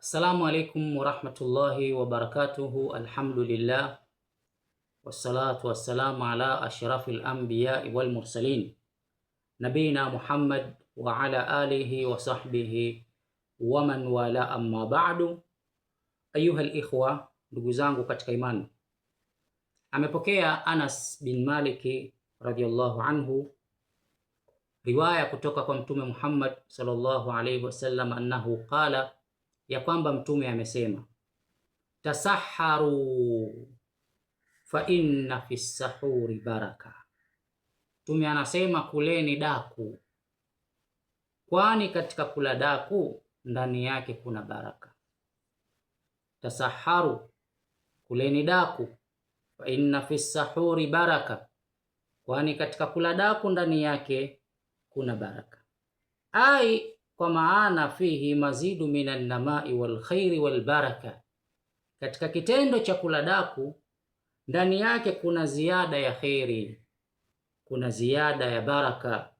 Assalamu alaikum warahmatullahi wabarakatuhu. Alhamdulillah wassalatu wassalamu ala ashrafil anbiya'i wal mursalin nabina Muhammad wa ala alihi wa sahbihi wa man wala, amma ba'du. Ayuha al-ikhwa, ndugu zangu katika imani, amepokea Anas bin Maliki radhiyallahu anhu riwaya kutoka kwa Mtume Muhammad sallallahu alayhi wasallam annahu qala, ya kwamba Mtume amesema, tasaharu fa inna fi sahuri baraka. Mtume anasema kuleni daku, kwani katika kula daku ndani yake kuna baraka. Tasaharu, kuleni daku, fa inna fi sahuri baraka, kwani katika kula daku ndani yake kuna baraka. Ai, kwa maana fihi mazidu minan namai wal khairi wal baraka, katika kitendo cha kula daku ndani yake kuna ziada ya khairi, kuna ziada ya baraka.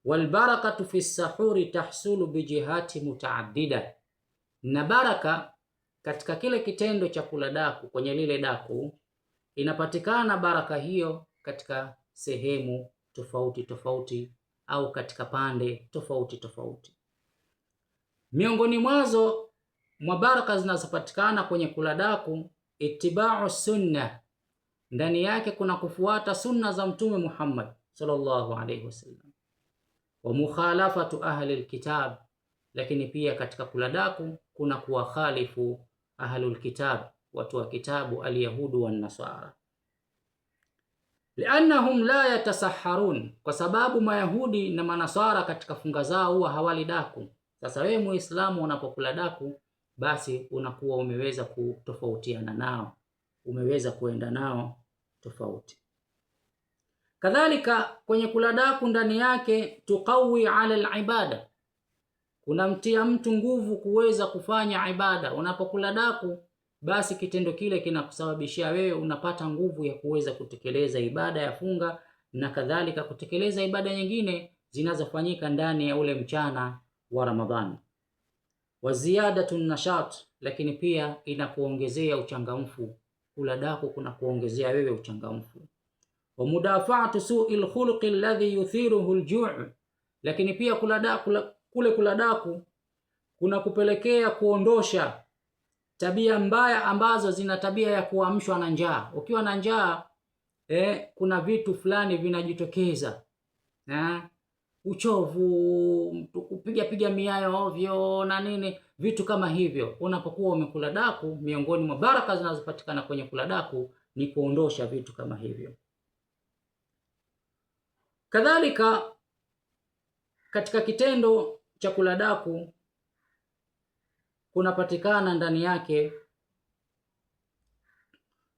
Wal barakatu fi sahuri tahsulu bijihati mutaaddida, na baraka katika kile kitendo cha kula daku, kwenye lile daku inapatikana baraka hiyo katika sehemu tofauti tofauti au katika pande tofauti tofauti. Miongoni mwazo mwa baraka zinazopatikana kwenye kula daku, ittiba'u sunna, ndani yake kuna kufuata sunna za Mtume Muhammad sallallahu alayhi wasallam, wa mukhalafatu ahli alkitab, lakini pia katika kula daku kuna kuwakhalifu ahlul kitab, watu wa kitabu, alyahudu wan nasara. Liannahum la yatasaharun, kwa sababu mayahudi na manasara katika funga zao huwa hawali daku. Sasa wewe Muislamu unapokula daku, basi unakuwa umeweza kutofautiana nao, umeweza kuenda nao tofauti. Kadhalika kwenye kula daku ndani yake tuqawi ala alibada, kunamtia mtu nguvu kuweza kufanya ibada. Unapokula daku, basi kitendo kile kinakusababishia wewe unapata nguvu ya kuweza kutekeleza ibada ya funga, na kadhalika kutekeleza ibada nyingine zinazofanyika ndani ya ule mchana wa Ramadhani. Wa ziyadatu nashat, lakini pia inakuongezea uchangamfu. Kula daku kuna kuongezea wewe uchangamfu. Wa mudafaatu su'il khuluqi alladhi yuthiruhu al-ju', lakini pia kula daku kuna kupelekea kuondosha tabia mbaya ambazo zina tabia ya kuamshwa na njaa. Ukiwa na njaa, kuna vitu fulani vinajitokeza, uchovu, kupiga miayo ovyo na nini, vitu kama hivyo. Unapokuwa umekula daku, miongoni mwa baraka zinazopatikana kwenye kula daku ni kuondosha vitu kama hivyo. Kadhalika katika kitendo cha kula daku kunapatikana ndani yake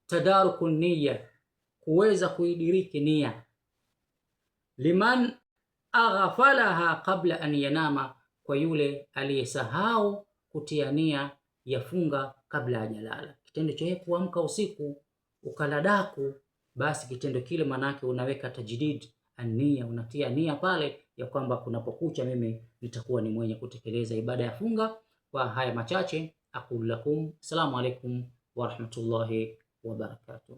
tadaruku niyya, kuweza kuidiriki nia, liman aghfalaha qabla an yanama, kwa yule aliyesahau kutia nia ya funga kabla hajalala. Kitendo cha kuamka usiku ukala daku, basi kitendo kile manake unaweka tajdid an-niyya, unatia nia pale ya kwamba kunapokucha mimi nitakuwa ni mwenye kutekeleza ibada ya funga. Kwa haya machache aqulu lakum assalamu alaikum wa rahmatullahi wa barakatuh.